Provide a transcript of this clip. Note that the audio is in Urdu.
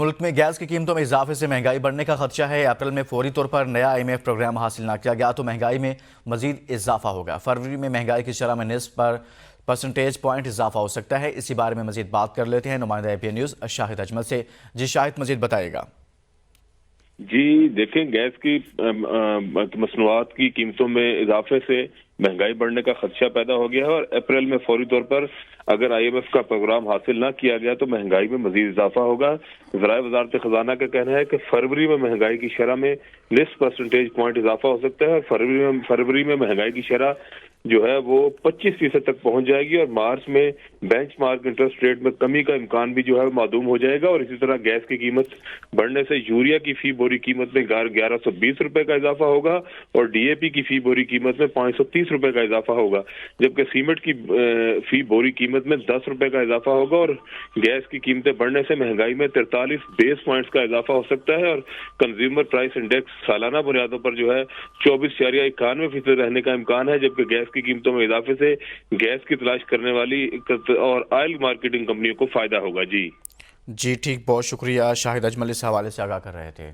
ملک میں گیس کی قیمتوں میں اضافے سے مہنگائی بڑھنے کا خدشہ ہے۔ اپریل میں فوری طور پر نیا IMF پروگرام حاصل نہ کیا گیا تو مہنگائی میں مزید اضافہ ہوگا۔ فروری میں مہنگائی کی شرح میں نصف پرسنٹیج پوائنٹ اضافہ ہو سکتا ہے۔ اسی بارے میں مزید بات کر لیتے ہیں نمائندہ APN نیوز شاہد اجمل سے۔ جی شاہد، مزید بتائے گا۔ جی دیکھیں، گیس کی مصنوعات کی قیمتوں میں اضافے سے مہنگائی بڑھنے کا خدشہ پیدا ہو گیا ہے، اور اپریل میں فوری طور پر اگر IMF کا پروگرام حاصل نہ کیا گیا تو مہنگائی میں مزید اضافہ ہوگا۔ ذرائع وزارت خزانہ کا کہنا ہے کہ فروری میں مہنگائی کی شرح میں نصف پرسنٹیج پوائنٹ اضافہ ہو سکتا ہے، اور فروری میں مہنگائی کی شرح جو ہے وہ 25% تک پہنچ جائے گی، اور مارچ میں بینچ مارک انٹرسٹ ریٹ میں کمی کا امکان بھی جو ہے معدوم ہو جائے گا۔ اور اسی طرح گیس کی قیمت بڑھنے سے یوریا کی فی بوری قیمت میں 1120 روپے کا اضافہ ہوگا، اور DAP کی فی بوری قیمت میں 530 روپے کا اضافہ ہوگا، جبکہ سیمنٹ کی فی بوری قیمت میں 10 روپے کا اضافہ ہوگا۔ اور گیس کی قیمتیں بڑھنے سے مہنگائی میں 43 بیس پوائنٹس کا اضافہ ہو سکتا ہے، اور کنزیومر پرائس انڈیکس سالانہ بنیادوں پر جو ہے 24.91% رہنے کا امکان ہے، جبکہ گیس کی قیمتوں میں اضافے سے گیس کی تلاش کرنے والی اور آئل مارکیٹنگ کمپنیوں کو فائدہ ہوگا۔ جی ٹھیک، بہت شکریہ شاہد اجمل، اس حوالے سے آگاہ کر رہے تھے۔